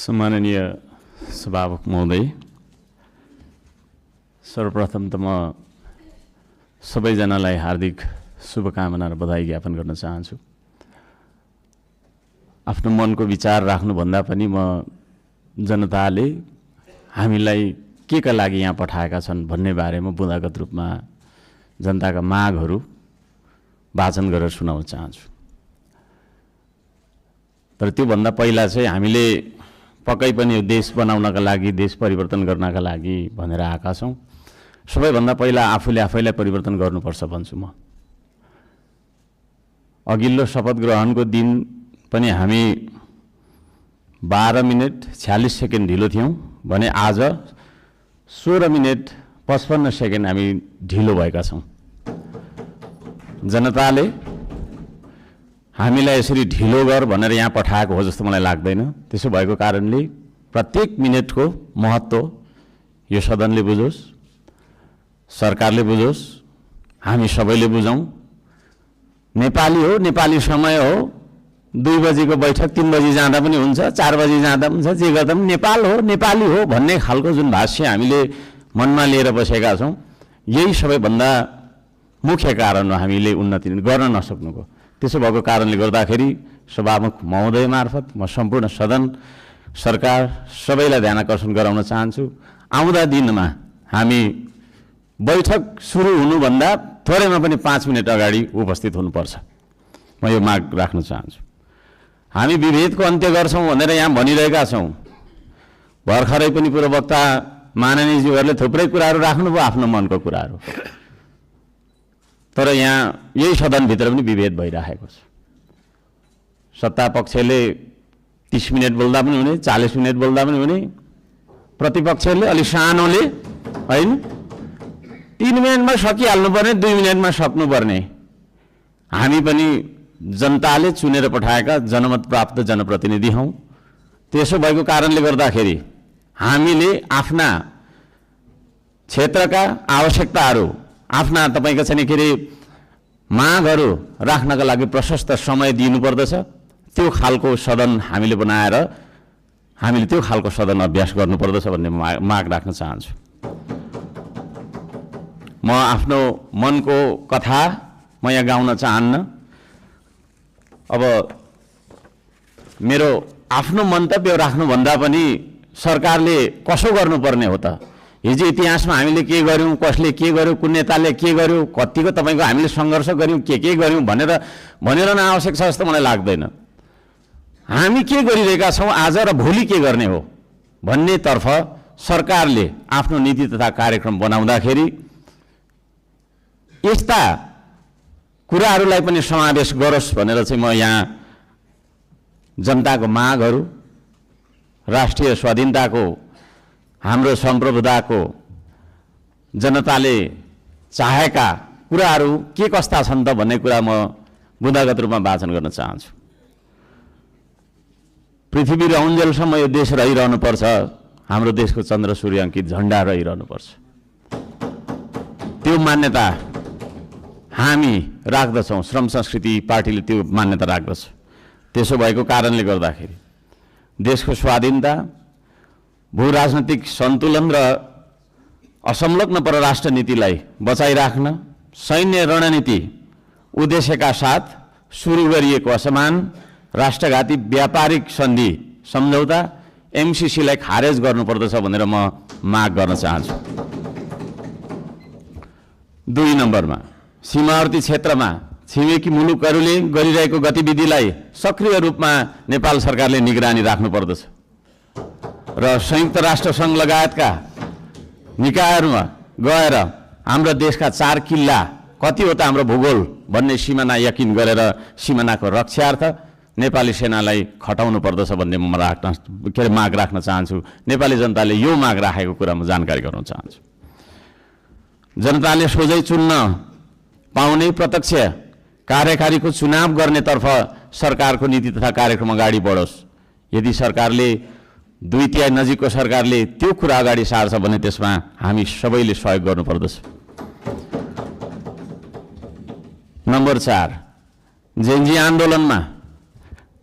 सम्माननीय सभामुख महोदय, सर्वप्रथम त म सबैजनालाई हार्दिक शुभकामना र बधाई ज्ञापन गर्न चाहन्छु। आफ्नो मनको विचार राख्नुभन्दा पनि म जनताले हामीलाई के का लागि यहाँ पठाएका छन् भन्ने बारेमा बुँदागत रूपमा जनताका मागहरू वाचन गरेर सुनाउन चाहन्छु। तर त्योभन्दा पहिला चाहिँ हामीले पक्कै पनि देश बनाउनका लागि, देश परिवर्तन गर्नका लागि भनेर आएका छौँ। सबैभन्दा पहिला आफैलाई परिवर्तन गर्नुपर्छ भन्छु म। अघिल्लो शपथ ग्रहणको दिन पनि हामी 12 मिनेट 46 सेकेन्ड ढिलो थियौँ भने आज 16 मिनेट 55 सेकेन्ड हामी ढिलो भएका छौँ। जनताले हामीलाई यसरी ढिलो गर भनेर यहाँ पठाएको हो जस्तो मलाई लाग्दैन। त्यसो भएको कारणले प्रत्येक मिनेटको महत्त्व यो सदनले बुझोस्, सरकारले बुझोस्, हामी सबैले बुझौँ। नेपाली हो, नेपाली समय हो, 2 बजीको बैठक 3 बजी जाँदा पनि हुन्छ, 4 बजी जाँदा पनि हुन्छ, जे गर्दा पनि नेपाल हो, नेपाली हो भन्ने खालको जुन भाष्य हामीले मनमा लिएर बसेका छौँ, यही सबैभन्दा मुख्य कारण हो हामीले उन्नति गर्न नसक्नुको। त्यसो भएको कारणले गर्दाखेरि सभामुख महोदय मार्फत म सम्पूर्ण सदन, सरकार सबैलाई ध्यान आकर्षण गराउन चाहन्छु। आउँदा दिनमा हामी बैठक सुरु हुनुभन्दा थोरैमा पनि 5 मिनेट अगाडि उपस्थित हुनुपर्छ। म यो माग राख्न चाहन्छु। हामी विभेदको अन्त्य गर्छौँ भनेर यहाँ भनिरहेका छौँ। भर्खरै पनि पूर्ववक्ता माननीयज्यूहरूले थुप्रै कुराहरू राख्नुभयो, आफ्नो मनको कुराहरू। तर यहाँ यही सदनभित्र पनि विभेद भइरहेको छ। सत्ता पक्षले 30 मिनेट बोल्दा पनि हुने, 40 मिनेट बोल्दा पनि हुने, प्रतिपक्षले अलि सानोले होइन 3 मिनेटमा सकिहाल्नुपर्ने, 2 मिनेटमा सक्नुपर्ने। हामी पनि जनताले चुनेर पठाएका जनमत प्राप्त जनप्रतिनिधि हौँ। त्यसो भएको कारणले गर्दाखेरि हामीले आफ्ना क्षेत्रका आवश्यकताहरू, आफ्ना तपाईको चाहिँ के अरे मागहरू राख्नका लागि प्रशस्त समय दिनुपर्दछ। त्यो खालको सदन हामीले बनाएर हामीले त्यो खालको सदन अभ्यास गर्नुपर्दछ भन्ने माग राख्न चाहन्छु। म आफ्नो मनको कथा म यहाँ गाउन चाहन्न। अब मेरो आफ्नो मन्तव्य राख्नुभन्दा पनि सरकारले कसो गर्नुपर्ने हो त? हिजो इतिहासमा हामीले के गर्यौँ, कसले के गर्यो, कुन नेताले के गर्यो, कतिको तपाईँको हामीले सङ्घर्ष गऱ्यौँ, के गर्यौँ भनेर नआवश्यक छ जस्तो मलाई लाग्दैन। हामी के गरिरहेका छौँ आज र भोलि के गर्ने हो भन्नेतर्फ सरकारले आफ्नो नीति तथा कार्यक्रम बनाउँदाखेरि यस्ता कुराहरूलाई पनि समावेश गरोस् भनेर चाहिँ म यहाँ जनताको मागहरू, राष्ट्रिय स्वाधीनताको, हाम्रो सम्प्रभुताको, जनताले चाहेका कुराहरू के कस्ता छन् त भन्ने कुरा म बुँदागत रूपमा वाचन गर्न चाहन्छु। पृथ्वी रहन्जेलसम्म यो देश रहिरहनुपर्छ, हाम्रो देशको चन्द्र सूर्य अङ्कित झन्डा रहिरहनुपर्छ। त्यो मान्यता हामी राख्दछौँ, श्रम संस्कृति पार्टीले त्यो मान्यता राख्दछ। त्यसो भएको कारणले गर्दाखेरि देशको स्वाधीनता, भू राजनैतिक सन्तुलन र असंलग्न परराष्ट्र नीतिलाई बचाइराख्न सैन्य रणनीति उद्देश्यका साथ सुरु गरिएको असमान राष्ट्रघाती व्यापारिक सन्धि सम्झौता एमसीसीलाई खारेज गर्नुपर्दछ भनेर म माग गर्न चाहन्छु। 2 नम्बरमा सीमावर्ती क्षेत्रमा छिमेकी मुलुकहरूले गरिरहेको गतिविधिलाई सक्रिय रूपमा नेपाल सरकारले निगरानी राख्नुपर्दछ र संयुक्त राष्ट्र सङ्घ लगायतका निकायहरूमा गएर हाम्रो देशका 4 किल्ला कति हो त हाम्रो भूगोल भन्ने सिमाना यकिन गरेर सिमानाको रक्षार्थ नेपाली सेनालाई खटाउनु पर्दछ भन्ने म माग राख्न चाहन्छु। नेपाली जनताले यो माग राखेको कुरा म जानकारी गराउन चाहन्छु। जनताले सोझै चुन्न पाउने प्रत्यक्ष कार्यकारीको चुनाव गर्नेतर्फ सरकारको नीति तथा कार्यक्रम अगाडि बढोस्। यदि सरकारले 2/3 नजिकको सरकारले त्यो कुरा अगाडि सार्छ भने त्यसमा हामी सबैले सहयोग गर्नुपर्दछ। नम्बर 4, जेनजी आन्दोलनमा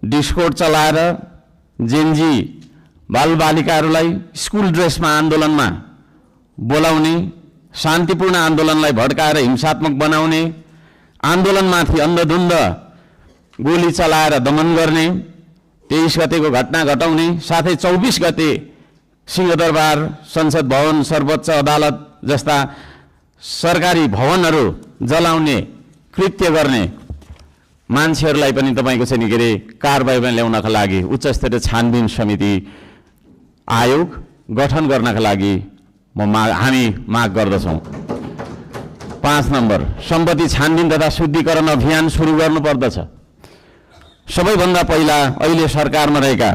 डिस्कोड चलाएर जेनजी बालबालिकाहरूलाई स्कुल ड्रेसमा आन्दोलनमा बोलाउने, शान्तिपूर्ण आन्दोलनलाई भड्काएर हिंसात्मक बनाउने, आन्दोलनमाथि अन्धधुन्ध गोली चलाएर दमन गर्ने, 23 गतेको घटना घटाउने, साथै 24 गते सिंहदरबार, संसद भवन, सर्वोच्च अदालत जस्ता सरकारी भवनहरू जलाउने कृत्य गर्ने मान्छेहरूलाई पनि तपाईँको चाहिँ के अरे कारबाहीमा ल्याउनका लागि उच्च स्तरीय छानबिन समिति आयोग गठन गर्नका लागि हामी माग गर्दछौँ। 5 नम्बर, सम्पत्ति छानबिन तथा शुद्धिकरण अभियान सुरु गर्नुपर्दछ। सबैभन्दा पहिला अहिले सरकारमा रहेका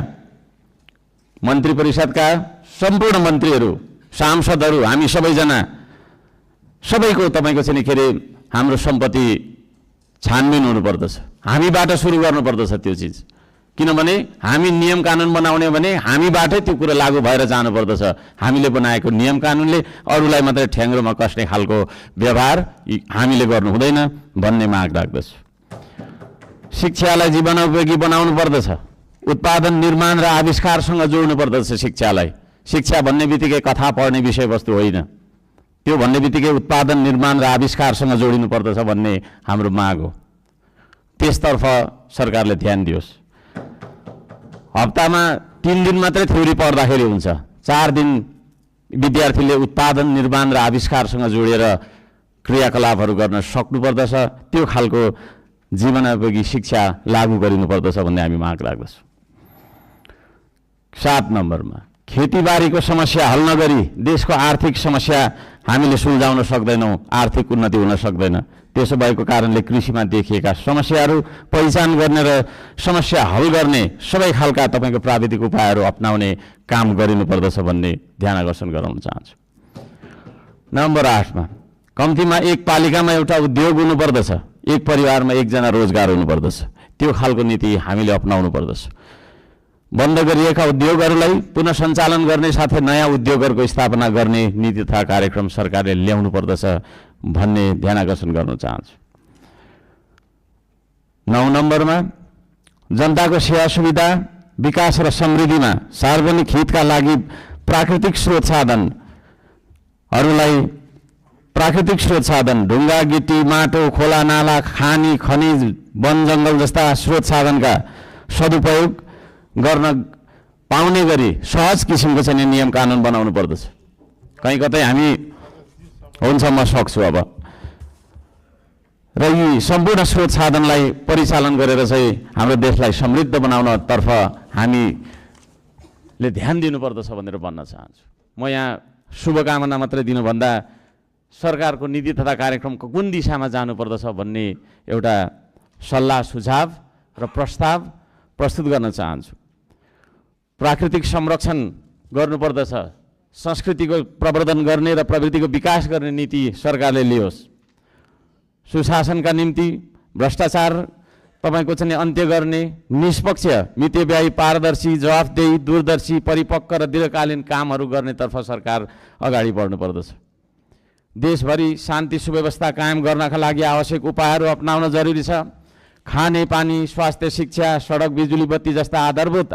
मन्त्री परिषदका सम्पूर्ण मन्त्रीहरू, सांसदहरू, हामी सबैजना सबैको तपाईँको चाहिँ के अरे हाम्रो सम्पत्ति छानबिन हुनुपर्दछ। हामीबाट सुरु गर्नुपर्दछ त्यो चिज, किनभने हामी नियम कानुन बनाउने भने हामीबाटै त्यो कुरा लागू भएर जानुपर्दछ। हामीले बनाएको नियम कानुनले अरूलाई मात्रै ठ्याङ्ग्रोमा कस्ने खालको व्यवहार हामीले गर्नु हुँदैन भन्ने माग राख्दछु। शिक्षालाई जीवनोपयोगी बनाउनु पर्दछ। उत्पादन, निर्माण र आविष्कारसँग जोड्नु पर्दछ शिक्षालाई। शिक्षा भन्ने बित्तिकै कथा पढ्ने विषयवस्तु होइन, त्यो भन्ने बित्तिकै उत्पादन, निर्माण र आविष्कारसँग जोडिनु पर्दछ भन्ने हाम्रो माग हो। त्यसतर्फ सरकारले ध्यान दियोस्। हप्तामा 3 दिन मात्रै थ्योरी पढ्दाखेरि हुन्छ, 4 दिन विद्यार्थीले उत्पादन, निर्माण र आविष्कारसँग जोडेर क्रियाकलापहरू गर्न सक्नुपर्दछ। त्यो खालको जीवनोपयोगी शिक्षा लागू गरिनुपर्दछ भन्ने हामी माग राख्दछौँ। 7 नम्बरमा, खेतीबारीको समस्या हल नगरी देशको आर्थिक समस्या हामीले सुल्झाउन सक्दैनौँ, आर्थिक उन्नति हुन सक्दैन। त्यसो भएको कारणले कृषिमा देखिएका समस्याहरू पहिचान गर्ने र समस्या हल गर्ने सबै खालका तपाईँको प्राविधिक उपायहरू अपनाउने काम गरिनुपर्दछ भन्ने ध्यान आकर्षण गराउन चाहन्छु। नम्बर 8मा, कम्तीमा एक पालिकामा एउटा उद्योग हुनुपर्दछ, एक परिवारमा एकजना रोजगार हुनुपर्दछ। त्यो खालको नीति हामीले अपनाउनु पर्दछ। बन्द गरिएका उद्योगहरूलाई पुनः सञ्चालन गर्ने साथै नयाँ उद्योगहरूको स्थापना गर्ने नीति तथा कार्यक्रम सरकारले ल्याउनु पर्दछ भन्ने ध्यान आकर्षण गर्न चाहन्छु। 9 नम्बरमा, जनताको सेवा सुविधा, विकास र समृद्धिमा सार्वजनिक हितका लागि प्राकृतिक स्रोत साधन ढुङ्गा, गिटी, माटो, खोला, नाला, खानी, खनिज, वन जङ्गल जस्ता स्रोत साधनका सदुपयोग गर्न पाउने गरी सहज किसिमको चाहिँ नियम कानुन बनाउनु पर्दछ। कहीँ कतै हामी हुन्छ म सक्छु अब र यी सम्पूर्ण स्रोत साधनलाई परिचालन गरेर चाहिँ हाम्रो देशलाई समृद्ध बनाउनतर्फ हामीले ध्यान दिनुपर्दछ भनेर भन्न चाहन्छु। म यहाँ शुभकामना मात्रै दिनुभन्दा सरकारको नीति तथा कार्यक्रमको कुन दिशामा जानुपर्दछ भन्ने एउटा सल्लाह सुझाव र प्रस्ताव प्रस्तुत गर्न चाहन्छु। प्राकृतिक संरक्षण गर्नुपर्दछ, संस्कृतिको प्रवर्धन गर्ने र प्रवृत्तिको विकास गर्ने नीति सरकारले लियोस्। सुशासनका निम्ति भ्रष्टाचार तपाईँको चाहिँ अन्त्य गर्ने, निष्पक्ष, मितव्ययी, पारदर्शी, जवाफदेही, दूरदर्शी, परिपक्व र दीर्घकालीन कामहरू गर्नेतर्फ सरकार अगाडि बढ्नुपर्दछ। देशभरि शान्ति सुव्यवस्था कायम गर्नका लागि आवश्यक उपायहरू अपनाउन जरुरी छ। खाने पानी, स्वास्थ्य, शिक्षा, सडक, बिजुली बत्ती जस्ता आधारभूत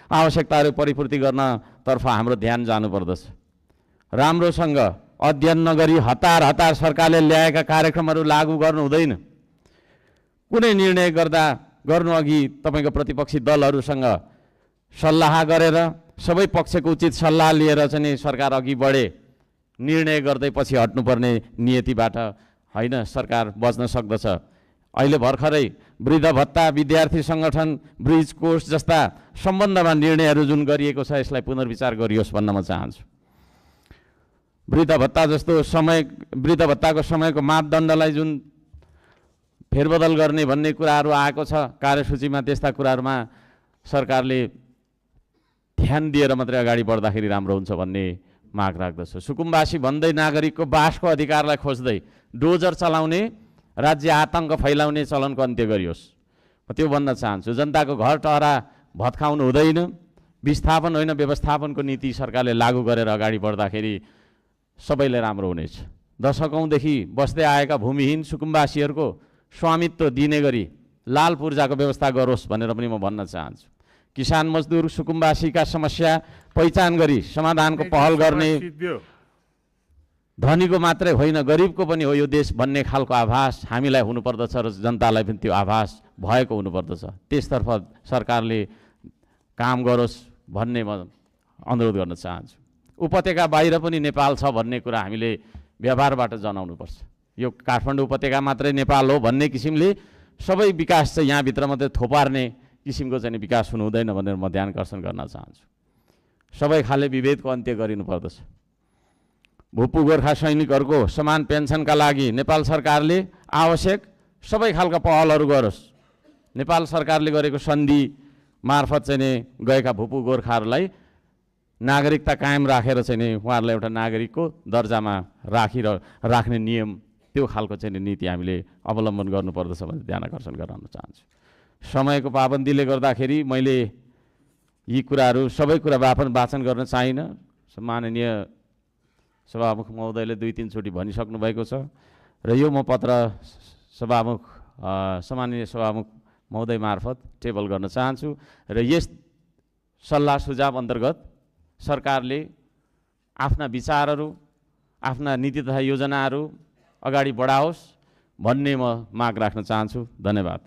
आवश्यकताहरू परिपूर्ति गर्नतर्फ हाम्रो ध्यान जानुपर्दछ। राम्रोसँग अध्ययन नगरी हतार सरकारले ल्याएका कार्यक्रमहरू लागू गर्नु हुँदैन। कुनै निर्णय गर्नु अघि तपाईँको प्रतिपक्षी दलहरूसँग सल्लाह गरेर सबै पक्षको उचित सल्लाह लिएर चाहिँ सरकार अघि बढे। निर्णय गर्दै पछि हट्नुपर्ने नियतिबाट होइन सरकार बच्न सक्दछ। अहिले भर्खरै वृद्ध भत्ता, विद्यार्थी सङ्गठन, ब्रिज कोर्स जस्ता सम्बन्धमा निर्णयहरू जुन गरिएको छ यसलाई पुनर्विचार गरियोस् भन्न म चाहन्छु। वृद्ध भत्ताको समयको मापदण्डलाई जुन फेरबदल गर्ने भन्ने कुराहरू आएको छ कार्यसूचीमा, त्यस्ता कुराहरूमा सरकारले ध्यान दिएर मात्रै अगाडि बढ्दाखेरि राम्रो हुन्छ भन्ने माग राख्दछु। सुकुम्बासी भन्दै नागरिकको बासको अधिकारलाई खोज्दै डोजर चलाउने, राज्य आतङ्क फैलाउने चलनको अन्त्य गरियोस्। म त्यो भन्न चाहन्छु। जनताको घर टहरा भत्काउनु हुँदैन। विस्थापन होइन व्यवस्थापनको नीति सरकारले लागू गरेर अगाडि बढ्दाखेरि सबैलाई राम्रो हुनेछ। दशकौँदेखि बस्दै आएका भूमिहीन सुकुम्बासीहरूको स्वामित्व दिने गरी लाल पूर्जाको व्यवस्था गरोस् भनेर पनि म भन्न चाहन्छु। किसान मजदुर सुकुम्बासीका समस्या पहिचान गरी समाधानको पहल गर्ने, धनीको मात्रै होइन गरिबको पनि हो यो देश भन्ने खालको आभास हामीलाई हुनुपर्दछ र जनतालाई पनि त्यो आभास भएको हुनुपर्दछ। त्यसतर्फ सरकारले काम गरोस् भन्ने म अनुरोध गर्न चाहन्छु। उपत्यका बाहिर पनि नेपाल छ भन्ने कुरा हामीले व्यवहारबाट जनाउनुपर्छ। यो काठमाडौँ उपत्यका मात्रै नेपाल हो भन्ने किसिमले सबै विकास चाहिँ यहाँभित्र मात्रै थोपार्ने किसिमको चाहिँ विकास हुनु हुँदैन भनेर म ध्यान आकर्षण गर्न चाहन्छु। सबै खाले विभेदको अन्त्य गरिनुपर्दछ। भूपू गोर्खा सैनिकहरूको समान पेन्सनका लागि नेपाल सरकारले आवश्यक सबै खालका पहलहरू गरोस्। नेपाल सरकारले गरेको सन्धि मार्फत चाहिँ नि गएका भूपू गोर्खाहरूलाई नागरिकता कायम राखेर चाहिँ नि उहाँहरूलाई एउटा नागरिकको दर्जामा राख्ने नियम त्यो खालको चाहिँ नीति हामीले अवलम्बन गर्नुपर्दछ भनेर ध्यान आकर्षण गराउन चाहन्छु। समयको पाबन्दीले गर्दाखेरि मैले यी कुराहरू सबै कुरा वाचन गर्न चाहिनँ। माननीय सभामुख महोदयले 2-3 चोटि भनिसक्नु भएको छ र यो म पत्र सम्माननीय सभामुख महोदय मार्फत टेबल गर्न चाहन्छु र यस सल्लाह सुझाव अन्तर्गत सरकारले आफ्ना विचारहरू आफ्ना नीति तथा योजनाहरू अगाडि बढाओस् भन्ने म माग राख्न चाहन्छु। धन्यवाद।